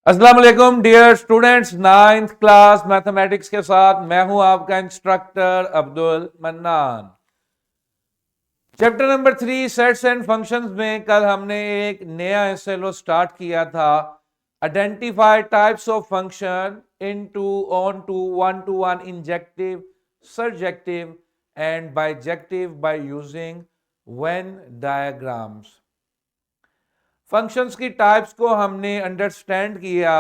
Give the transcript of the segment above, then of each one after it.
अस्सलाम वालेकुम dear students, 9th class mathematics के साथ मैं हूं आपका instructor Abdul Mannan. Chapter number 3 sets and functions में कल हमने एक नया एसएलओ स्टार्ट किया था, identify types of function into, onto, one to one, injective, surjective and bijective by using Venn diagrams. Functions की टाइप्स को हमने अंडरस्टैंड किया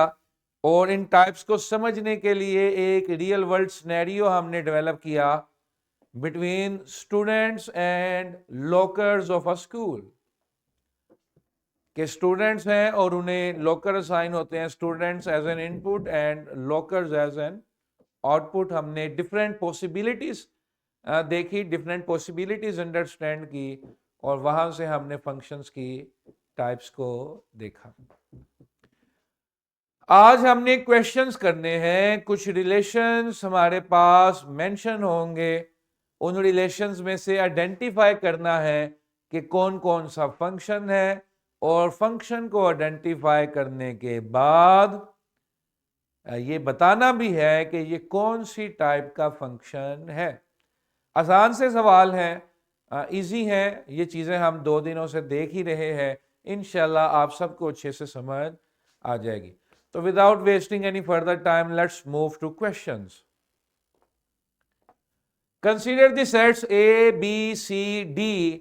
और इन टाइप्स को समझने के लिए एक रियल वर्ल्ड सिनेरियो हमने डेवलप किया between students and lockers of a school. के स्टूडेंट्स हैं और उन्हें लॉकर असाइन होते हैं, students as an input and lockers as an output. हमने डिफरेंट पॉसिबिलिटीज देखी, डिफरेंट पॉसिबिलिटीज अंडरस्टैंड की और वहां से हमने फंक्शंस की टाइप्स को देखा। आज हमने क्वेश्चंस करने हैं, कुछ रिलेशंस हमारे पास मेंशन होंगे, उन रिलेशंस में से आइडेंटिफाई करना है कि कौन कौन सा फंक्शन है और फंक्शन को आइडेंटिफाई करने के बाद ये बताना भी है कि ये कौन सी टाइप का फंक्शन है। आसान से सवाल हैं, इजी हैं, ये चीज़ें हम 2 दिनों से देख ही रहे हैं, इंशाल्लाह आप सबको अच्छे से समझ आ जाएगी। तो without wasting any further time let's move to questions. Consider the sets A B C D,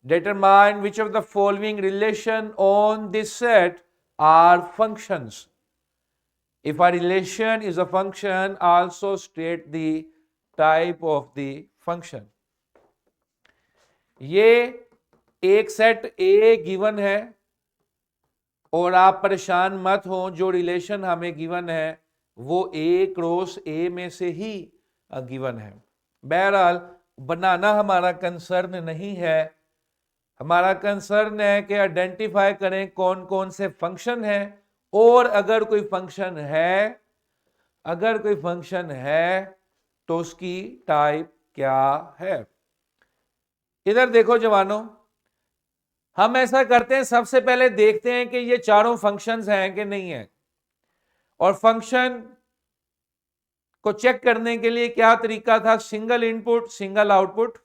determine which of the following relation on this set are functions. If a relation is a function, also state the type of the function. ये एक set ए given है और आप परेशान मत हो, जो relation हमें गिवन है वो ए क्रॉस ए में से ही गिवन है। बहरहाल बनाना हमारा कंसर्न नहीं है, हमारा कंसर्न है कि आइडेंटिफाई करें कौन कौन से फंक्शन हैं और अगर कोई फंक्शन है तो उसकी टाइप क्या है। इधर देखो जवानों, हम ऐसा करते हैं, सबसे पहले देखते हैं कि ये चारों फंक्शंस हैं कि नहीं है, और फंक्शन को चेक करने के लिए क्या तरीका था, सिंगल इनपुट सिंगल आउटपुट,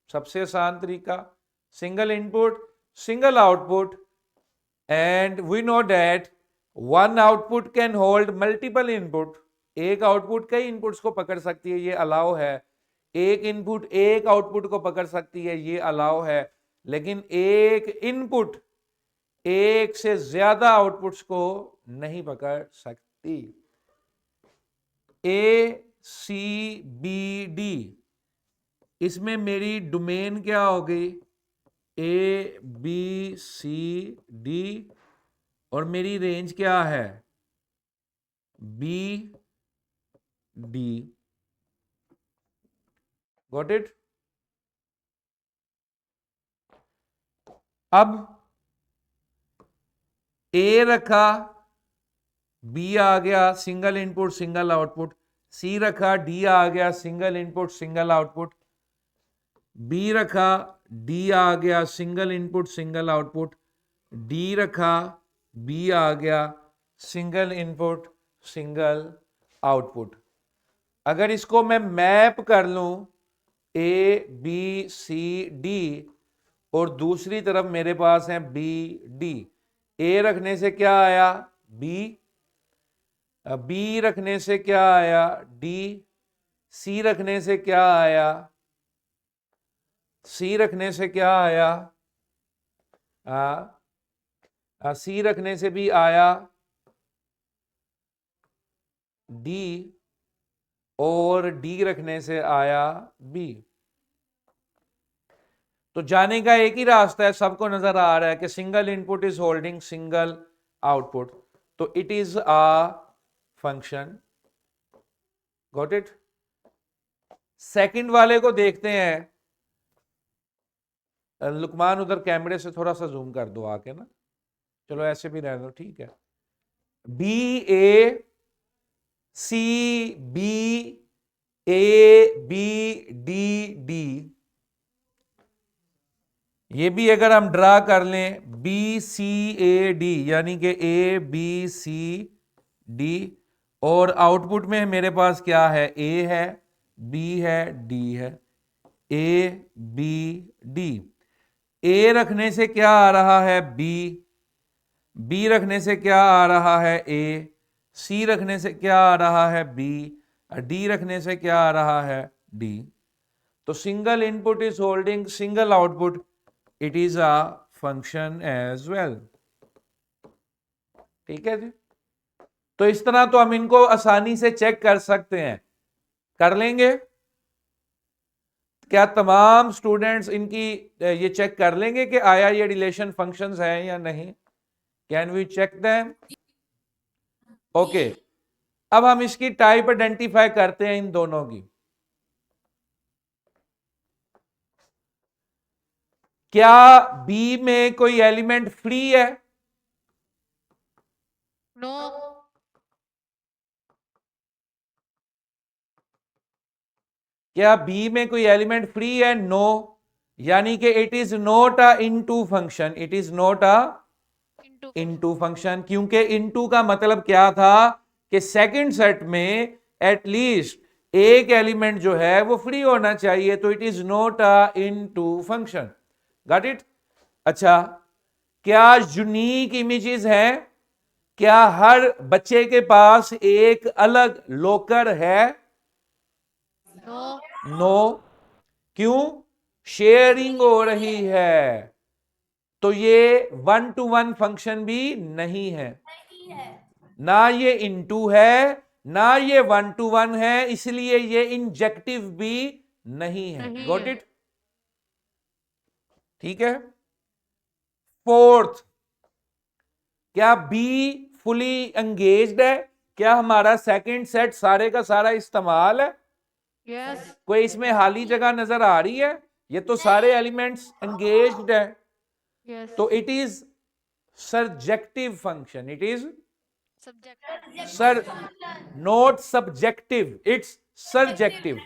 सबसे आसान तरीका, single input single output, and we know that one output can hold multiple input, एक आउटपुट कई इनपुट्स को पकड़ सकती है, ये अलाउ है। एक इनपुट एक आउटपुट को पकड़ सकती है, ये अलाउ है। लेकिन एक इनपुट एक से ज्यादा आउटपुट्स को नहीं पकड़ सकती। ए सी बी डी, इसमें मेरी डोमेन क्या हो गई, ए बी सी डी, और मेरी रेंज क्या है, बी डी। Got it. अब ए रखा, बी आ गया, single input single output, C रखा, डी आ गया, single input single output, B रखा, डी आ गया, single input single output, D रखा, बी आ गया, सिंगल इनपुट सिंगल आउटपुट। अगर इसको मैं मैप कर लूं ए बी सी डी और दूसरी तरफ मेरे पास है बी डी, ए रखने से क्या आया, बी, बी रखने से क्या आया, डी, सी रखने से क्या आया, सी रखने से क्या आया, सी रखने से भी आया डी, और डी रखने से आया बी। तो जाने का एक ही रास्ता है, सबको नजर आ रहा है कि single input is holding single output, तो it is a function. Got it. Second वाले को देखते हैं। लुकमान उधर कैमरे से थोड़ा सा जूम कर दो आके ना, चलो ऐसे भी रहने दो, ठीक है। B A C B A B D D, ये भी अगर हम ड्रा कर लें BCAD यानी कि ABCD, और आउटपुट में मेरे पास क्या है, A है, B है, D है, ABD। A रखने से क्या आ रहा है, B रखने से क्या आ रहा है, A, C रखने से क्या आ रहा है, B, D रखने से क्या आ रहा है, D। तो single input is holding single output, it is a function as well. ठीक है जी। तो इस तरह तो हम इनको आसानी से चेक कर सकते हैं, कर लेंगे। क्या तमाम स्टूडेंट्स इनकी ये चेक कर लेंगे कि आया ये रिलेशन फंक्शंस हैं या नहीं? Can we check them? Okay, अब हम इसकी टाइप आइडेंटिफाई करते हैं इन दोनों की। क्या बी में कोई एलिमेंट फ्री है? नो। क्या बी में कोई एलिमेंट फ्री है? नो। यानी कि it is not a into function, it is not a into function. क्योंकि इनटू का मतलब क्या था कि सेकंड सेट में एटलीस्ट एक एलिमेंट जो है वो फ्री होना चाहिए, तो it is not a into function. Got it? अच्छा, क्या यूनिक इमेजेस हैं? क्या हर बच्चे के पास एक अलग लॉकर है? नो। नो। क्यों? शेयरिंग हो रही है, तो ये 1 to 1 फंक्शन भी नहीं है, ना ये इनटू है, ना ये 1 to 1 है, इसलिए ये इंजेक्टिव भी नहीं है। नहीं गॉट है। इट? ठीक है। फोर्थ, क्या बी फुली एंगेज्ड है? क्या हमारा सेकंड सेट सारे का सारा इस्तेमाल है? यस। कोई इसमें खाली जगह नजर आ रही है? ये तो सारे एलिमेंट्स एंगेज्ड है, यस। तो it is surjective function, it is subject. Sir, not subjective, it's surjective.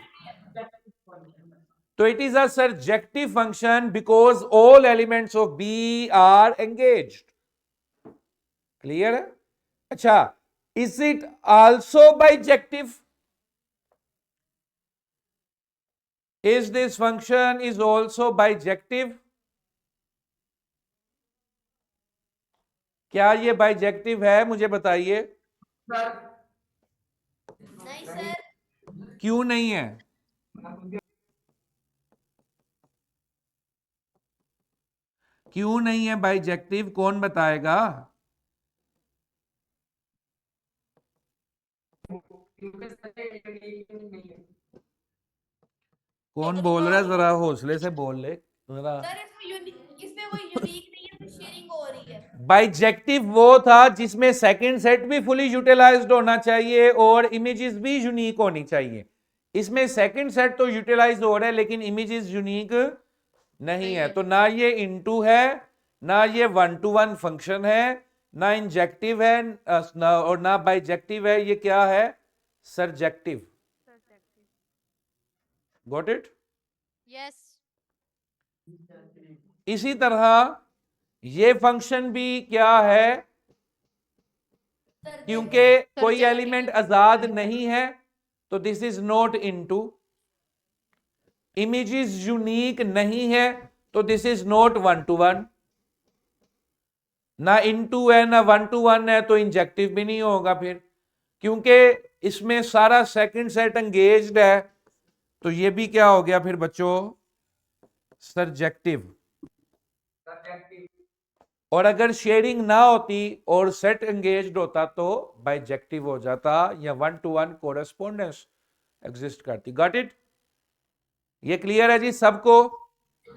तो it is a surjective function because all elements of b are engaged. Clear है? अच्छा, is it also bijective? Is this function is also bijective? क्या ये bijective है? मुझे बताइए। नहीं sir. क्यों नहीं है? क्यों नहीं है बाइजेक्टिव? कौन बताएगा? कौन बोल रहा है? जरा हौसले से बोल ले जरा। सर इसमें कोई यूनिक नहीं है, शेयरिंग हो रही है। बाइजेक्टिव वो था जिसमें सेकंड सेट भी फुली यूटिलाइज्ड होना चाहिए और इमेजेस भी यूनिक होनी चाहिए। इसमें सेकंड सेट तो यूटिलाइज हो रहा है लेकिन इमेजेस यूनिक नहीं है। तो ना ये इनटू है, ना ये 1 to 1 फंक्शन है, ना इंजेक्टिव है, और ना बाइजेक्टिव है। ये क्या है? सर्जेक्टिव। Got it? यस। इसी तरह ये फंक्शन भी क्या है? क्योंकि कोई एलिमेंट आजाद नहीं है, तो this is not into. Images unique नहीं है, तो दिस इज नॉट 1 to 1। ना इनटू है ना 1 to 1 है, तो इंजेक्टिव भी नहीं होगा फिर, क्योंकि इसमें सारा सेकंड सेट एंगेज्ड है। तो ये भी क्या हो गया फिर बच्चों? सर्जेक्टिव। और अगर शेयरिंग ना होती और सेट एंगेज्ड होता तो बाइजेक्टिव हो जाता या 1 to 1 कोरेस्पोंडेंस एग्जिस्ट करती। Got it? ये क्लियर है जी सबको?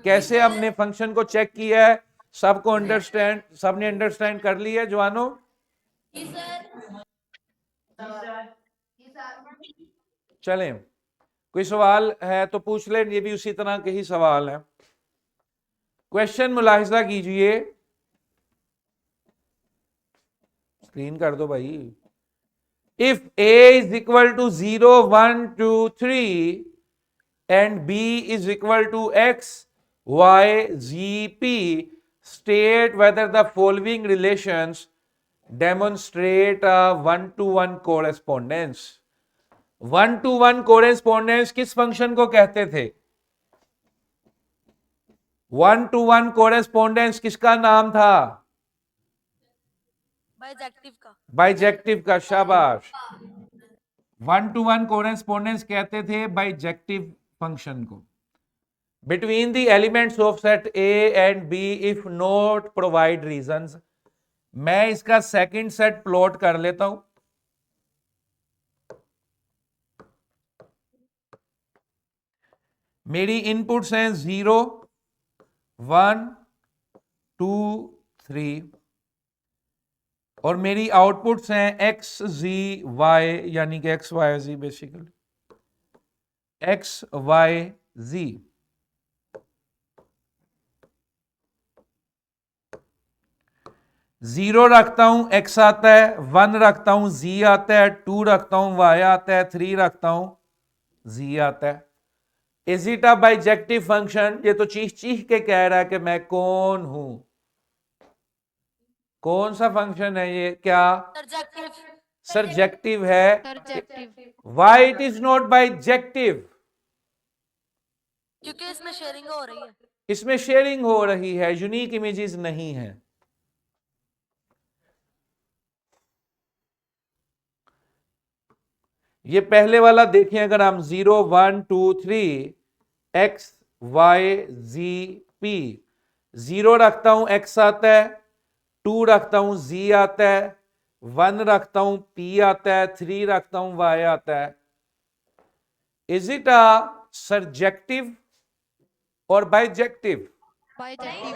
कैसे हमने फंक्शन को चेक किया है? सबको अंडरस्टैंड, सबने अंडरस्टैंड कर लिया जवानों? चलें, कोई सवाल है तो पूछ लें, ये भी उसी तरह के ही सवाल है। क्वेश्चन मुलाहिजा कीजिए, स्क्रीन कर दो भाई। If a is equal to 0 1 2 3 and b is equal to x, y z p state whether the following relations demonstrate a one-to-one correspondence. one-to-one correspondence किस फंक्शन को कहते थे? one-to-one correspondence किसका नाम था? बाइजेक्टिव का बाइजेक्टिव का, शाबाश। one-to-one correspondence कहते थे बाइजेक्टिव फंक्शन को। Between the elements of set A and B if not provide reasons. मैं इसका सेकंड सेट प्लॉट कर लेता हूं। मेरी इनपुट्स हैं 0 1 2 3 और मेरी आउटपुट्स हैं एक्स जी वाई, यानी कि एक्स वाई जी, बेसिकली एक्स वाई जी। जीरो रखता हूं एक्स आता है, 1 रखता हूं जी आता है, 2 रखता हूं वाई आता है, 3 रखता हूं जी आता है। Is it a bijective function? ये तो चीख चीख के कह रहा है कि मैं कौन हूं। कौन सा फंक्शन है ये? क्या सरजेक्टिव है? Surjective. Y it is not bijective? क्योंकि इसमें शेयरिंग हो रही है। इसमें शेयरिंग हो रही है, यूनिक इमेजेस नहीं है। ये पहले वाला देखिए, अगर हम 0 1 2 3 एक्स वाई जी पी, 0 रखता हूं एक्स आता है, 2 रखता हूं जी आता है, 1 रखता हूं पी आता है, 3 रखता हूं वाई आता है। इज इट अ सरजेक्टिव और बाइजेक्टिव? Bijective.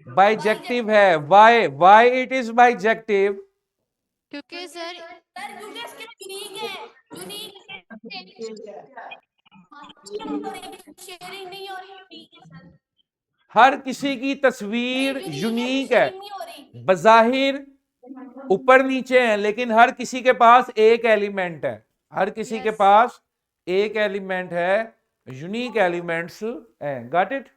बाइजेक्टिव है। Why? Why it is bijective? क्योंकि सर क्योंकि इसके यूनिक है, शेयरिंग नहीं हो रही, यूनिक है सर। हर किसी की तस्वीर यूनिक है, शेयरिंग नहीं हो रही। बज़ाहिर ऊपर नीचे है, लेकिन हर किसी के पास एक एलिमेंट है। हर किसी के Yes. पास एक एलिमेंट है, यूनिक एलिमेंट्स हैं। Got it?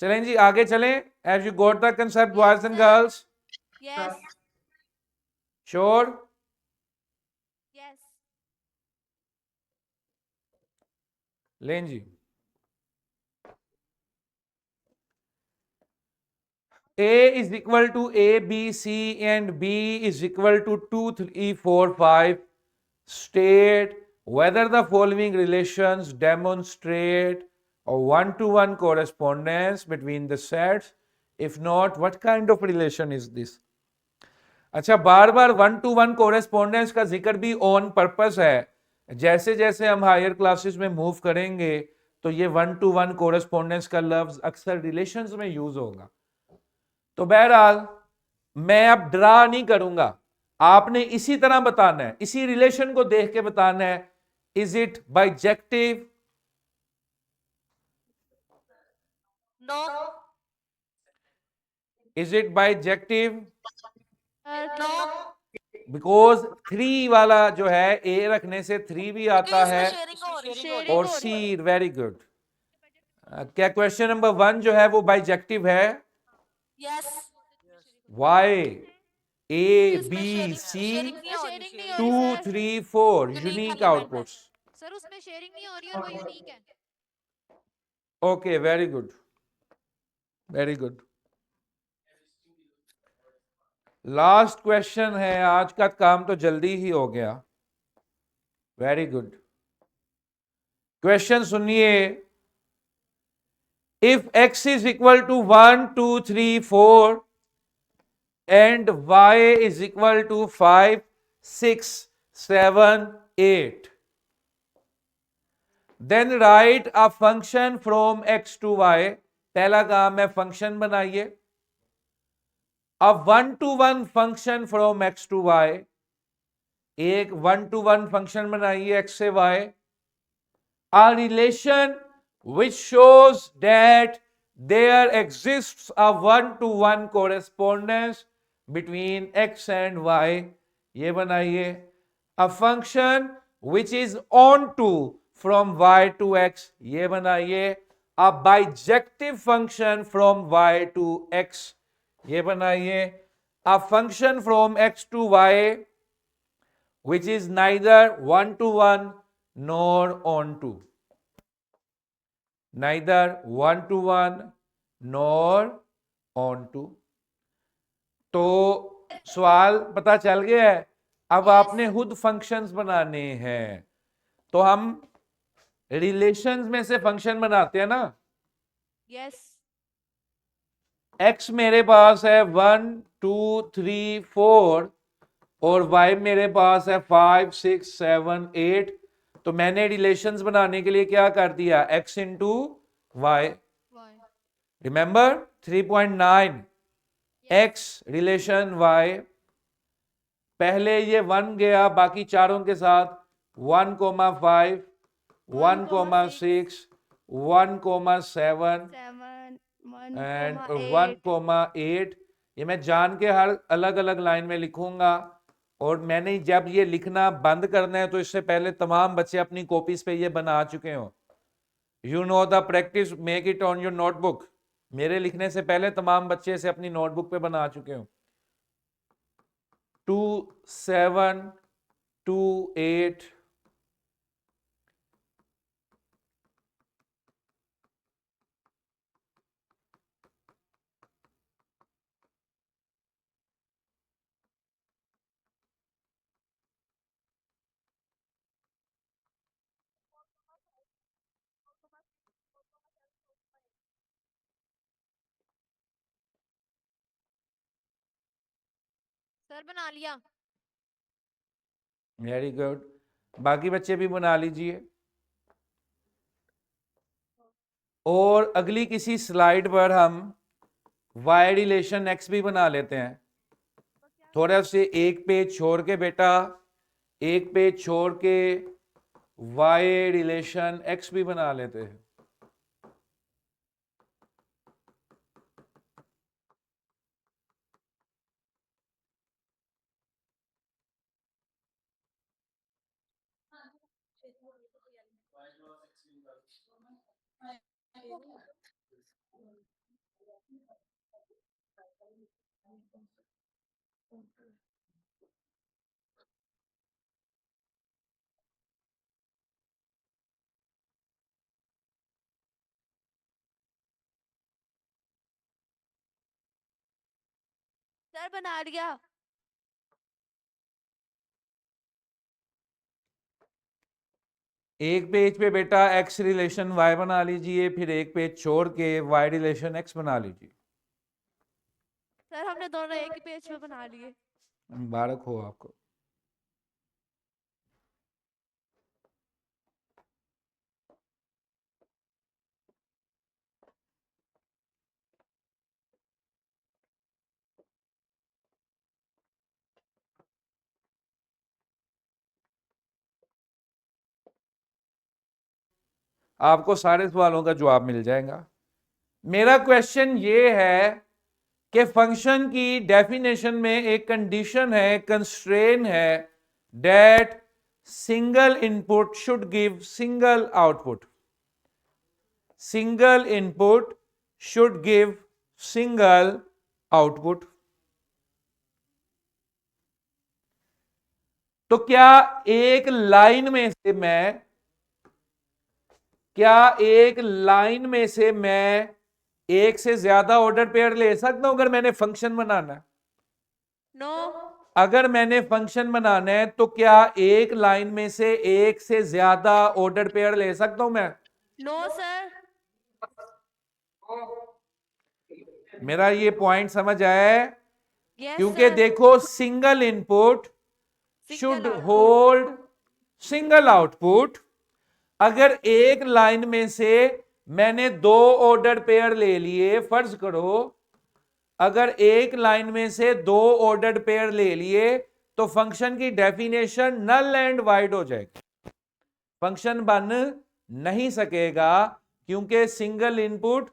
चलें जी, आगे चलें। As you got the concept boys and girls? Yes sure? Yes लें जी। A is equal to A, B, C and B is equal to 2, 3, 4, 5. State whether the following relations demonstrate a one-to-one correspondence between the sets. If not, what kind of relation is this? अच्छा, बार बार one to one correspondence का जिक्र भी on purpose है। जैसे जैसे हम higher classes में move करेंगे तो ये वन टू वन कोरेस्पोंडेंस का लफ्ज अक्सर रिलेशंस में यूज होगा। तो बहरहाल मैं अब ड्रा नहीं करूंगा, आपने इसी तरह बताना है, इसी रिलेशन को देख के बताना है। Is it bijective? No is it bijective? No because 3 वाला जो है ए रखने से 3 भी आता है शेयरिंग हो रही है। Sharing और हो रही सी। Very good. क्या क्वेश्चन नंबर 1 जो है वो बाइजेक्टिव है? Yes Y? ए इसमें बी sharing- सी sharing नहीं हो रही, Sharing नहीं हो 2 रही सर। 3 4 Unique यूनिक element है। आउटपुट्स। सर उसमें शेयरिंग नहीं हो रही और वो यूनिक है। Okay, very good, very good. Last question है, आज का काम तो जल्दी ही हो गया। Very good. क्वेश्चन सुनिए। If x is equal to 1 2 3 4 and y is equal to 5 6 7 8, then write a function from x to y. पहला काम है फंक्शन बनाइए। a one to one function from x to y, एक one to one function बनाइए x से y। a relation which shows that there exists a one to one correspondence between x and y, ये बनाइए। a function which is on to from y to x, ये बनाइए. A bijective function from y to x, ये बनाइए. A function from x to y which is neither one to one nor on to, neither one to one nor on to. तो सवाल पता चल गया है. अब Yes. आपने खुद फंक्शंस बनाने हैं. तो हम रिलेशंस में से फंक्शन बनाते हैं ना. यस x मेरे पास है 1 2 3 4 और y मेरे पास है 5 6 7 8. तो मैंने रिलेशंस बनाने के लिए क्या कर दिया, x into y. Y remember 3.9 x relation y. पहले ये 1 गया बाकी चारों के साथ 1,5 1,6 1,7 एंड 1,8. ये मैं जान के हर अलग अलग लाइन में लिखूंगा. और मैंने जब ये लिखना बंद करना है तो इससे पहले तमाम बच्चे अपनी कॉपीज पे ये बना चुके हो. You know the practice, make it on your notebook. मेरे लिखने से पहले तमाम बच्चे इसे अपनी नोटबुक पे बना चुके हो. 2 7 2 8 सर बना लिया. Very good. बाकी बच्चे भी बना लीजिए. और अगली किसी स्लाइड पर हम y रिलेशन x भी बना लेते हैं. थोड़ा से एक पेज छोड़ के बेटा, एक पेज छोड़ के y रिलेशन x भी बना लेते हैं. सर बना लिया. एक पेज पे बेटा x रिलेशन y बना लीजिए, फिर एक पेज छोड़ के y रिलेशन x बना लीजिए. सर हमने दोनों एक ही पेज पे बना लिए. मुबारक हो आपको. आपको सारे सवालों का जवाब मिल जाएगा. मेरा क्वेश्चन ये है कि फंक्शन की डेफिनेशन में एक कंडीशन है, कंस्ट्रेन है, that single input should give single output. Single input should give single output. तो क्या एक लाइन में से मैं एक से ज्यादा ऑर्डर पेयर ले सकता हूं अगर मैंने फंक्शन बनाना है? नो अगर मैंने फंक्शन बनाना है तो क्या एक लाइन में से एक से ज्यादा ऑर्डर पेयर ले सकता हूं मैं? No sir. मेरा ये पॉइंट समझ आया है? यस क्योंकि देखो single input should hold single output. अगर एक लाइन में से मैंने दो ऑर्डर पेयर ले लिए, फर्ज करो अगर एक लाइन में से दो ऑर्डर पेयर ले लिए तो फंक्शन की डेफिनेशन नल एंड वाइड हो जाएगी. फंक्शन बन नहीं सकेगा क्योंकि सिंगल इनपुट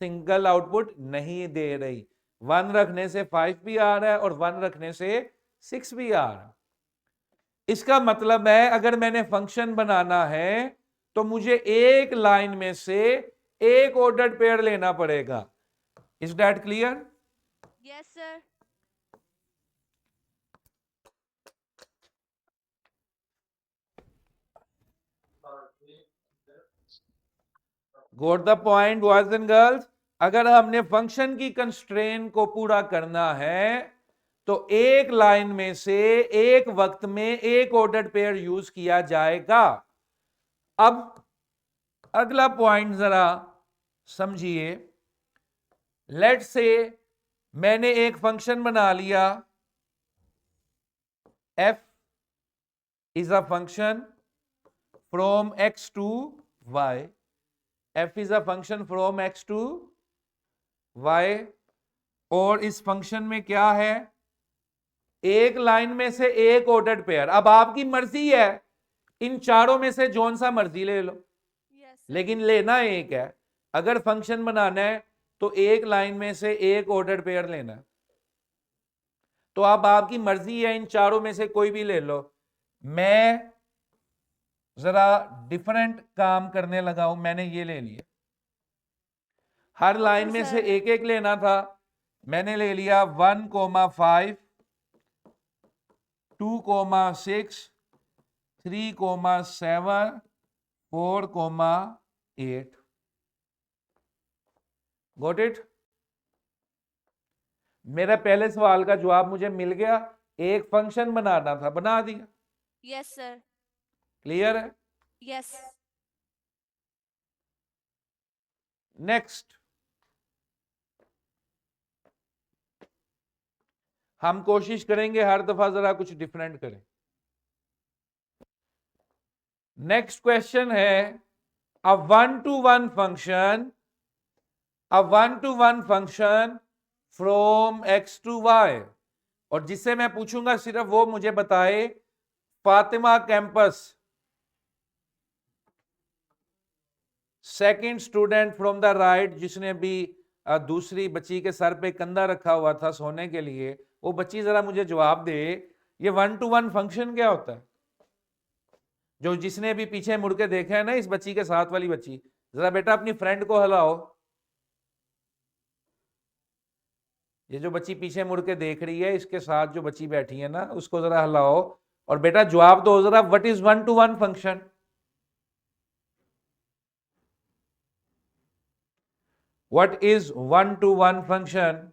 सिंगल आउटपुट नहीं दे रही. 1 रखने से 5 भी आ रहा है और 1 रखने से 6 भी आ रहा है. इसका मतलब है अगर मैंने फंक्शन बनाना है तो मुझे एक लाइन में से एक ऑर्डर्ड पेयर लेना पड़ेगा. Is that clear? Yes sir. Got the point, boys and girls? अगर हमने फंक्शन की कंस्ट्रेन को पूरा करना है तो एक लाइन में से एक वक्त में एक ऑर्डर्ड पेयर यूज किया जाएगा. अब अगला पॉइंट जरा समझिए. लेट्स से मैंने एक फंक्शन बना लिया. f is a function from x to y. f is a function from x to y. और इस फंक्शन में क्या है? एक लाइन में से एक ऑर्डर्ड पेयर. अब आपकी मर्जी है, इन चारों में से जौन सा मर्जी ले लो, यस लेकिन लेना एक है. अगर फंक्शन बनाना है तो एक लाइन में से एक ऑर्डर्ड पेयर लेना है. तो अब आपकी मर्जी है, इन चारों में से कोई भी ले लो. मैं जरा डिफरेंट काम करने लगा हूं. मैंने ये ले लिया. हर लाइन में से सर. एक एक लेना था. मैंने ले लिया 1,5, 2,6, 3,7, 4,8. Got it? मेरा पहले सवाल का जवाब मुझे मिल गया. एक फंक्शन बनाना था, बना दिया. Yes sir. क्लियर है? यस. नेक्स्ट हम कोशिश करेंगे हर दफा जरा कुछ डिफरेंट करें. नेक्स्ट क्वेश्चन है अ 1-to-1 function, a 1-to-1 function from x to y. और जिससे मैं पूछूंगा सिर्फ वो मुझे बताए. Fatima campus, second student from the right, जिसने भी दूसरी बच्ची के सर पे कंधा रखा हुआ था सोने के लिए, वो बच्ची जरा मुझे जवाब दे ये 1-to-1 फंक्शन क्या होता है. जो जिसने भी पीछे मुड़ के देखा है ना इस बच्ची के साथ वाली बच्ची, जरा बेटा अपनी फ्रेंड को हिलाओ. ये जो बच्ची पीछे मुड़ के देख रही है, इसके साथ जो बच्ची बैठी है ना, उसको जरा हिलाओ और बेटा जवाब दो जरा, what is 1-to-1 function? What is 1-to-1 function?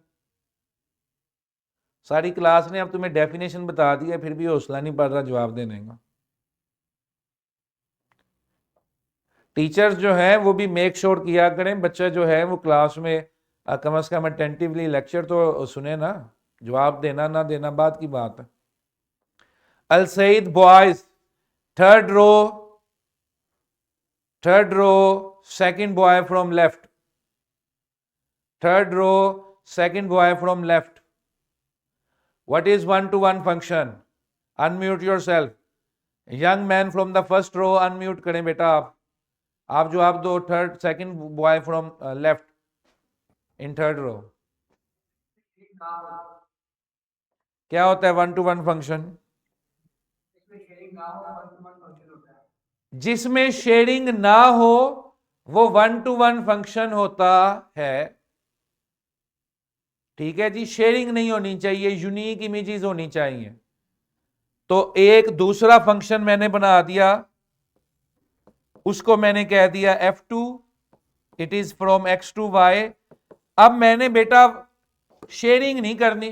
सारी क्लास ने अब तुम्हें डेफिनेशन बता दी है, फिर भी हौसला नहीं पड़ रहा जवाब देने का. टीचर्स जो है वो भी मेक श्योर किया करें बच्चा जो है वो क्लास में कम से कम अटेंटिवली लेक्चर तो सुने ना. जवाब देना ना देना बात की बात है. Al Saeed boys, third row second boy from left, third row second boy from left. What is 1-to-1 function? Unmute yourself. Young man from the first row, unmute करें बेटा आप जवाब दो. Third second boy from left in third row. क्या होता है 1-to-1 function? जिसमें sharing ना हो वो 1-to-1 फंक्शन होता है. ठीक है जी, शेयरिंग नहीं होनी चाहिए, यूनिक इमेजेस होनी चाहिए. तो एक दूसरा फंक्शन मैंने बना दिया, उसको मैंने कह दिया f2, it is from x to y. अब मैंने बेटा शेयरिंग नहीं करनी.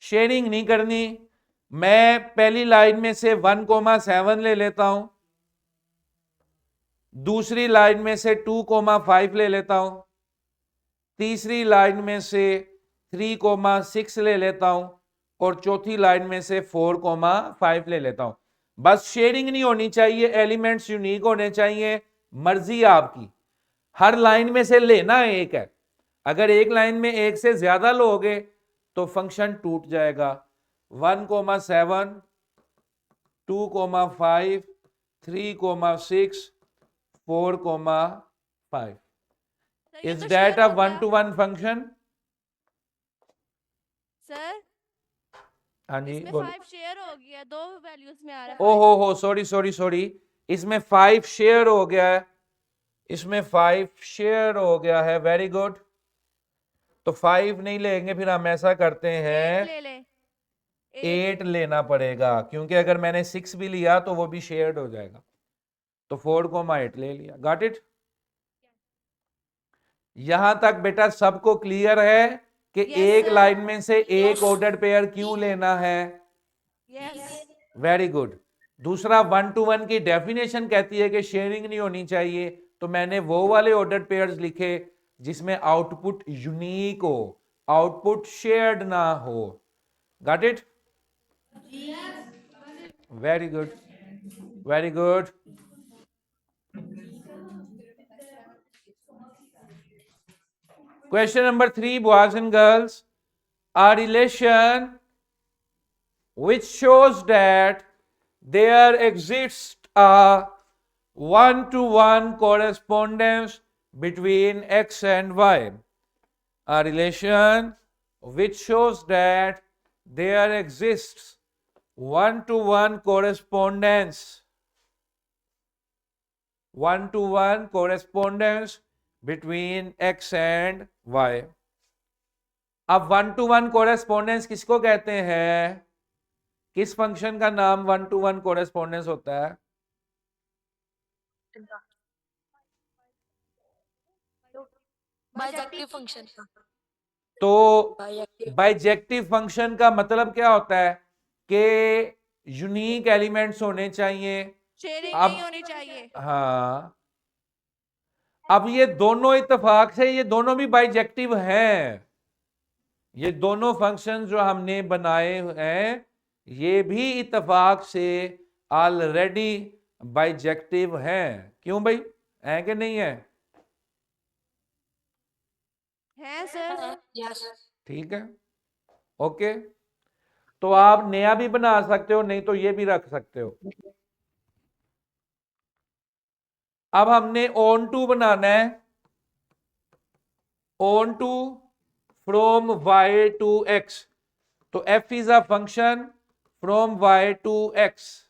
शेयरिंग नहीं करनी. मैं पहली लाइन में से 1,7 ले लेता हूं, दूसरी लाइन में से 2,5 ले लेता हूं, तीसरी लाइन में से 3,6 ले लेता हूं और चौथी लाइन में से 4,5 ले लेता हूं. बस शेयरिंग नहीं होनी चाहिए, एलिमेंट्स यूनिक होने चाहिए. मर्जी आपकी, हर लाइन में से लेना एक है. अगर एक लाइन में एक से ज्यादा लोगे तो फंक्शन टूट जाएगा. 1,7, 2,5, 3,6, 4,5. सर ये इज तो दैट शेयर अ हो वन गया टू वन फंक्शन? सर हाँ जी इसमें बोलो। 5 शेयर हो गया, दो वैल्यूज में आ रहा है ओ 5। हो सॉरी सॉरी सॉरी, इसमें 5 शेयर हो गया है, इसमें 5 शेयर हो गया है, वेरी गुड। तो 5 नहीं लेंगे, फिर हम ऐसा करते 8 हैं ले ले 8 लेना पड़ेगा, क्योंकि अगर मैंने 6 भी लिया तो वो भी शेयर्ड हो जाएगा। तो 4,8 ले लिया, गॉट इट। यहां तक बेटा सबको क्लियर है कि Yes, एक sir. लाइन में से एक ऑर्डर पेयर क्यों लेना है? Yes very good. दूसरा, 1 to 1 की डेफिनेशन कहती है कि शेयरिंग नहीं होनी चाहिए, तो मैंने वो वाले ऑर्डर पेयर्स लिखे जिसमें आउटपुट यूनिक हो, आउटपुट शेयर्ड ना हो। Got it? Very good, very good. Question number 3, boys and girls. A relation which shows that there exists a one-to-one correspondence between x and y. A relation which shows that there exists one-to-one correspondence between x and y. अब 1 to 1 correspondence किसको कहते हैं? किस function का नाम 1 to 1 correspondence होता है? Bijective function का। तो बाइजेक्टिव फंक्शन का मतलब क्या होता है कि यूनिक एलिमेंट्स होने चाहिए। शेयरिंग अब नहीं होनी चाहिए। हाँ, अब ये दोनों इत्तेफाक से ये दोनों भी बाइजेक्टिव हैं। ये दोनों फंक्शन जो हमने बनाए हैं ये भी इत्तेफाक से ऑलरेडी बाइजेक्टिव हैं। क्यों भाई, है कि नहीं है? है सर। यस ठीक है, ओके। तो आप नया भी बना सकते हो, नहीं तो ये भी रख सकते हो। अब हमने ऑन टू बनाना है, onto from y to x। तो f is a function from y to x।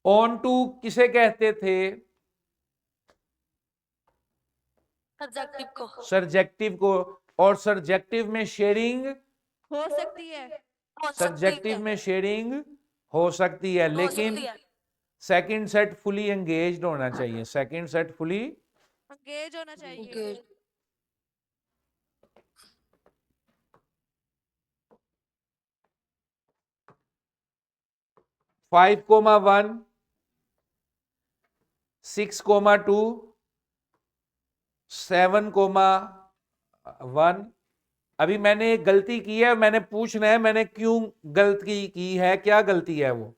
Onto किसे कहते थे? सब्जेक्टिव को। सरजेक्टिव को। और सरजेक्टिव में शेयरिंग, हो सकती है। सब्जेक्टिव में शेयरिंग हो सकती है, लेकिन सेकंड सेट फुली एंगेज्ड होना चाहिए। सेकंड सेट फुली एंगेज होना चाहिए। 5,1 6,2 7,1। अभी मैंने एक गलती की है, मैंने पूछना है मैंने क्यों गलती की है, क्या गलती है वो?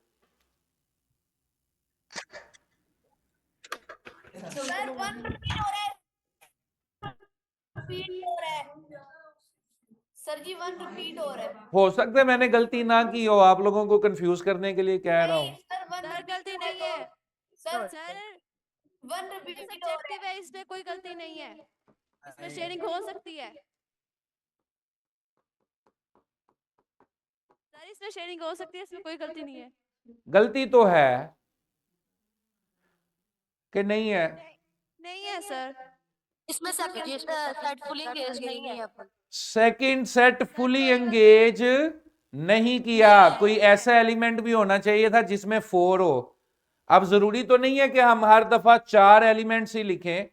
सर 1 रिपीट हो रहा है, रिपीट हो रहा है सर जी, 1 रिपीट हो रहा है। हो सकता है मैंने गलती ना की हो, आप लोगों को कंफ्यूज करने के लिए कह रहा हूं। नहीं सर, 1 सर गलती नहीं है। सर सर 1 रिपीट हो रहा सब्जेक्टिव है, इसमें कोई गलती नहीं है। इसमें शेयरिंग हो सकती है। सर इसमें शेयरिंग हो सकती है, इसमें कोई गलती नहीं है। गलती तो है कि नहीं है? नहीं है सर। इसमें सेट फुल एंगेज नहीं है अपन। सेकंड सेट फुली एंगेज नहीं किया। कोई ऐसा एलिमेंट भी होना चाहिए था जिसमें 4 हो। अब जरूरी तो नहीं है कि हम हर दफा 4 एलिमेंट्स ही लिखें,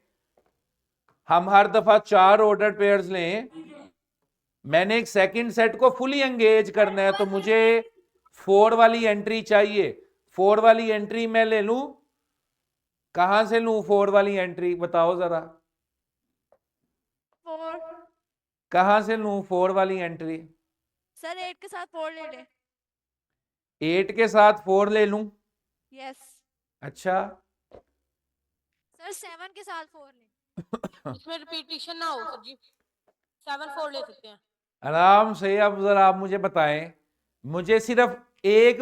हम हर दफा 4 ऑर्डर पेयर्स लें। मैंने एक सेकंड सेट को फुली एंगेज करना है, तो मुझे 4 वाली एंट्री चाहिए। 4 वाली एंट्री मैं ले लूं, कहां से लूं 4 वाली एंट्री बताओ जरा, 4 कहां से लूं 4 वाली एंट्री? सर 8 के साथ 4 ले ले। 8 के साथ 4 ले लूं? यस अच्छा, सर 7 के साथ 4 ले। इसमें रिपीटिशन ना हो सर जी, 7 4 ले सकते हैं आराम से। अब जरा आप मुझे बताएं, मुझे सिर्फ एक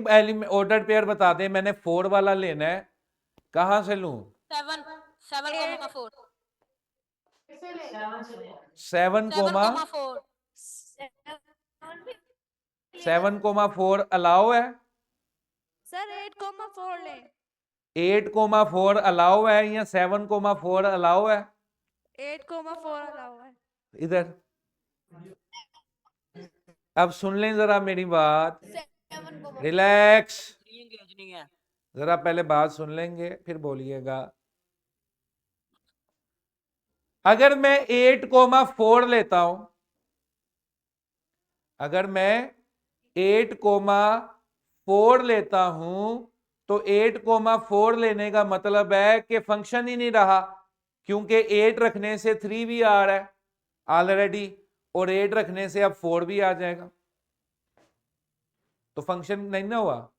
ऑर्डर पेयर बता दें, मैंने 4 वाला लेना है, कहां से लूं? 7 7 4 7 कोमा 7,4 7,4 अलाउ है, सर 8,4 लें। 8,4 अलाउ है या 7,4 अलाउ है? 8,4 अलाउ है। इधर अब सुन लें जरा मेरी बात, 7,4 रिलैक्स, एंगेज नहीं है। जरा पहले बात सुन लेंगे फिर बोलिएगा। अगर मैं 8,4 लेता हूं, अगर मैं 8,4 लेता हूं तो 8,4 लेने का मतलब है कि फंक्शन ही नहीं रहा, क्योंकि 8 रखने से 3 भी आ रहा है ऑलरेडी और 8 रखने से अब 4 भी आ जाएगा, तो फंक्शन नहीं ना हुआ।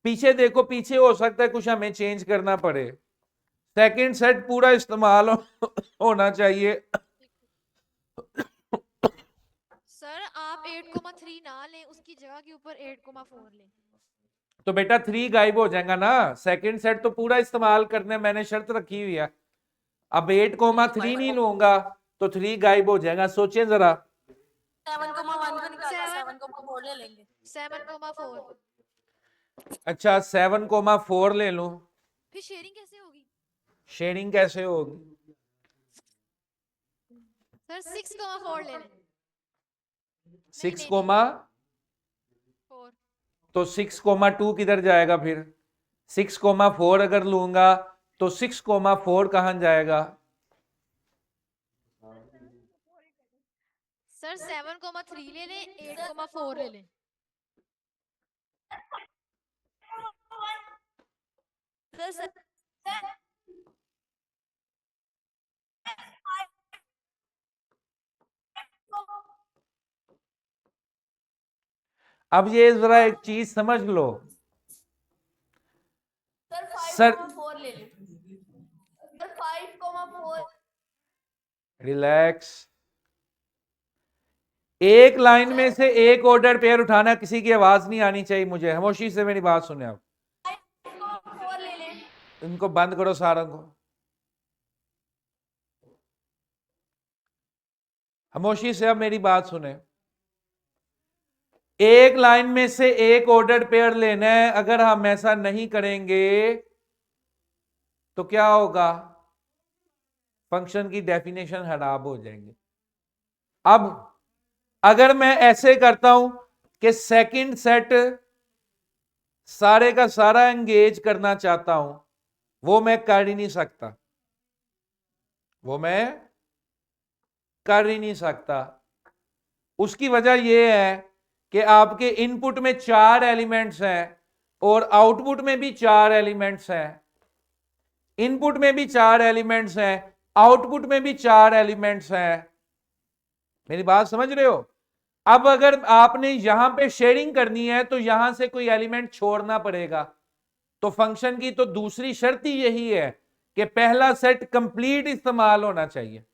पीछे देखो, पीछे हो सकता है कुछ हमें चेंज करना पड़े। सेकंड सेट पूरा इस्तेमाल होना चाहिए। सर आप 8,3 ना लें, उसकी जगह के ऊपर 8,4 लें। तो बेटा 3 गायब हो जाएगा ना, सेकंड सेट तो पूरा इस्तेमाल करने मैंने शर्त रखी हुई है। अब 8,3 नहीं लूंगा तो 3 गायब हो जाएगा, सोचें जरा। 7,1 को निकालना, 7 7,4 ले लेंगे। 7,4 अच्छा 7,4 ले लूं, फिर शेयरिंग कैसे होगी? शेयरिंग कैसे होगी? सर 6,4 ले लें। 6 नहीं, कोमा 4 तो 6,2 किधर जाएगा फिर? 6,4 अगर लूंगा तो 6,4 कहां जाएगा? सर 7,3 ले लें, 8,4 ले लें। सर अब ये जरा एक चीज समझ लो सर, 5,4 ले लो। Sir 5,4 relax. एक लाइन में से एक ऑर्डर पेयर उठाना, किसी की आवाज नहीं आनी चाहिए मुझे, खामोशी से मेरी बात सुने आप। 5,4 ले लें। इनको बंद करो सारों को, खामोशी से अब मेरी बात सुने। एक लाइन में से एक ऑर्डर पेयर लेना है, अगर हम ऐसा नहीं करेंगे तो क्या होगा? फंक्शन की डेफिनेशन खराब हो जाएंगे। अब अगर मैं ऐसे करता हूं कि सेकंड सेट सारे का सारा एंगेज करना चाहता हूं, वो मैं कर ही नहीं सकता, वो मैं कर ही नहीं सकता। उसकी वजह यह है कि आपके इनपुट में 4 एलिमेंट्स हैं और आउटपुट में भी 4 एलिमेंट्स हैं। इनपुट में भी 4 एलिमेंट्स हैं, आउटपुट में भी 4 एलिमेंट्स हैं। मेरी बात समझ रहे हो? अब अगर आपने यहां पे शेयरिंग करनी है तो यहां से कोई एलिमेंट छोड़ना पड़ेगा। तो फंक्शन की तो दूसरी शर्त ही यही है कि पहला सेट कंप्लीट इस्तेमाल होना चाहिए।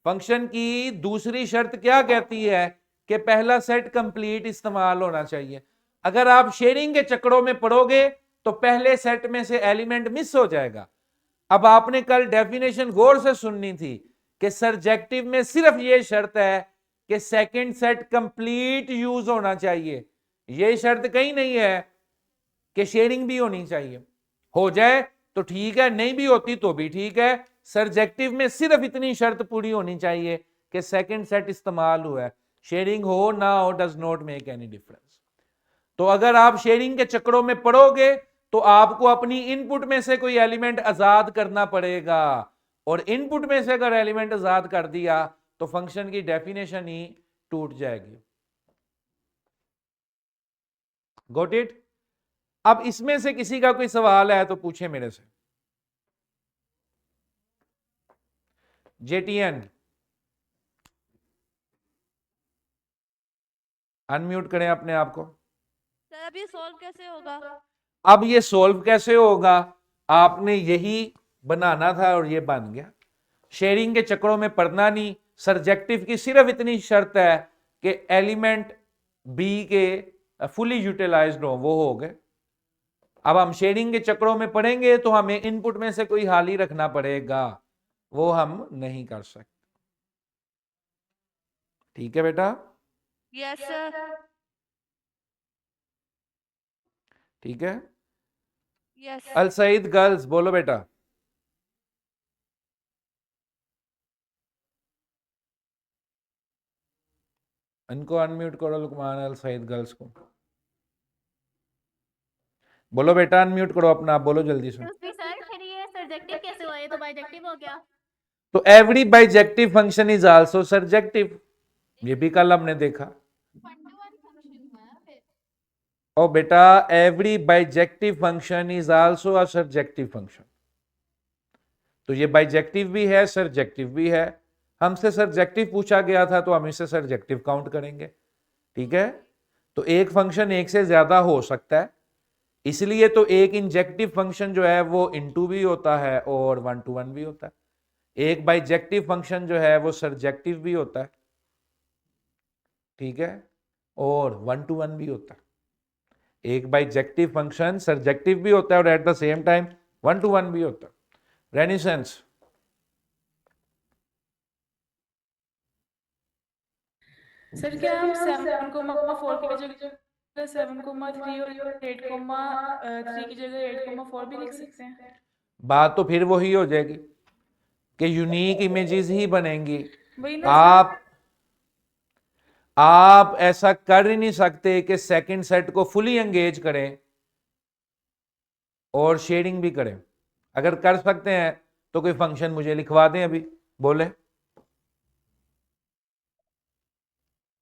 फंक्शन की दूसरी शर्त क्या कहती है कि पहला सेट कंप्लीट इस्तेमाल होना चाहिए। अगर आप शेयरिंग के चक्करों में पड़ोगे तो पहले सेट में से एलिमेंट मिस हो जाएगा। अब आपने कल डेफिनेशन गौर से सुननी थी कि सरजेक्टिव में सिर्फ यह शर्त है कि सेकंड सेट कंप्लीट यूज होना चाहिए। यह शर्त कहीं नहीं है कि शेयरिंग भी होनी चाहिए। हो जाए तो ठीक है, नहीं भी होती तो भी ठीक है। सरजेक्टिव में सिर्फ इतनी शर्त पूरी होनी चाहिए कि सेकंड सेट इस्तेमाल हुआ है, शेयरिंग हो ना हो does not make any difference. तो अगर आप शेयरिंग के चक्करों में पड़ोगे तो आपको अपनी इनपुट में से कोई एलिमेंट आजाद करना पड़ेगा, और इनपुट में से अगर एलिमेंट आजाद कर दिया तो फंक्शन की डेफिनेशन ही टूट जाएगी। Got it? अब इसमें से किसी का कोई सवाल है तो पूछे मेरे से। जेटीएन अनम्यूट करें अपने आप को। सर अब ये सॉल्व कैसे होगा? अब ये सॉल्व कैसे होगा? आपने यही बनाना था और ये बन गया। शेयरिंग के चक्करों में पड़ना नहीं। सरजेक्टिव की सिर्फ इतनी शर्त है कि एलिमेंट बी के फुली यूटिलाइज्ड हो, वो हो गए। अब हम शेयरिंग के चक्करों में पड़ेंगे तो हमें इनपुट में से कोई हाल ही रखना पड़ेगा। वो हम नहीं कर सकते। ठीक है बेटा, यस सर। ठीक है। यस। अल सईद गर्ल्स बोलो बेटा। इनको अनम्यूट करो, लुकमान अल सईद गर्ल्स को बोलो बेटा, अनम्यूट करो अपना, आप बोलो जल्दी से। एक्सक्यूज मी सर, फिर ये सब्जेक्टिव कैसे हुआ? ये तो बाइजेक्टिव हो गया। तो every bijective function is also surjective, ये भी कल हमने देखा। 1-to-1 फंक्शन हुआ है फिर। ओ बेटा, every bijective function is also a surjective function. तो ये बाइजेक्टिव भी है, सर्जेक्टिव भी है। हमसे सर्जेक्टिव पूछा गया था तो हम इसे सर्जेक्टिव काउंट करेंगे। ठीक है, तो एक फंक्शन एक से ज्यादा हो सकता है, इसलिए तो एक इंजेक्टिव फंक्शन जो है वो इनटू भी होता है और 1-to-1 भी होता है। एक बाइजेक्टिव फंक्शन जो है वो सर्जेक्टिव भी होता है, ठीक है, और 1-to-1 भी होता है। एक बाइजेक्टिव फंक्शन सर्जेक्टिव भी होता है और at the same time 1-to-1 भी होता है। रेनिसेंस, सर क्या हम 7,4 की जगह 7,3 और 8,3 की जगह 8,4 भी लिख सकते हैं? बात तो फिर वही हो जाएगी कि यूनिक इमेजेस ही बनेंगी। वही ना आप ऐसा कर ही नहीं सकते कि सेकंड सेट को फुली एंगेज करें और शेडिंग भी करें। अगर कर सकते हैं तो कोई फंक्शन मुझे लिखवा दें, अभी बोले।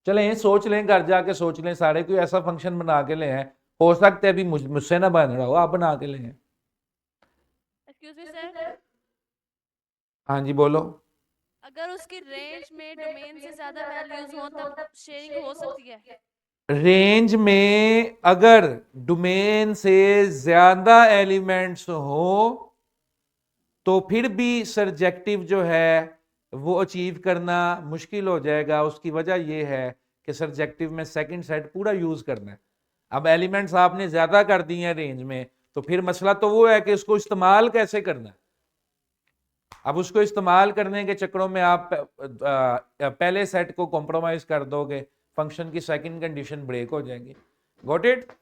चलें सोच लें, घर जाके सोच लें सारे, कोई ऐसा फंक्शन बना के ले हैं। हो सकता है अभी मुझसे ना बन रहा हो, आप बना के ले हैं। एक्सक्यूज मी सर, हाँ जी बोलो। अगर उसकी रेंज में डोमेन से ज्यादा वैल्यूज हो तब शेयरिंग हो सकती है? रेंज में अगर डोमेन से ज्यादा एलिमेंट्स हो तो फिर भी सर्जेक्टिव जो है वो अचीव करना मुश्किल हो जाएगा। उसकी वजह यह है कि सर्जेक्टिव में सेकंड सेट पूरा यूज करना है। अब एलिमेंट्स आपने ज्यादा कर दिए हैं रेंज में, तो फिर मसला तो वो है कि उसको इस्तेमाल कैसे करना है। अब उसको इस्तेमाल करने के चक्करों में आप पहले सेट को कॉम्प्रोमाइज कर दोगे, फंक्शन की सेकंड कंडीशन ब्रेक हो जाएगी। Got it?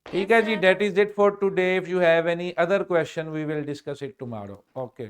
ठीक है जी, that is it for today. If you have any other question we will discuss it tomorrow. Okay.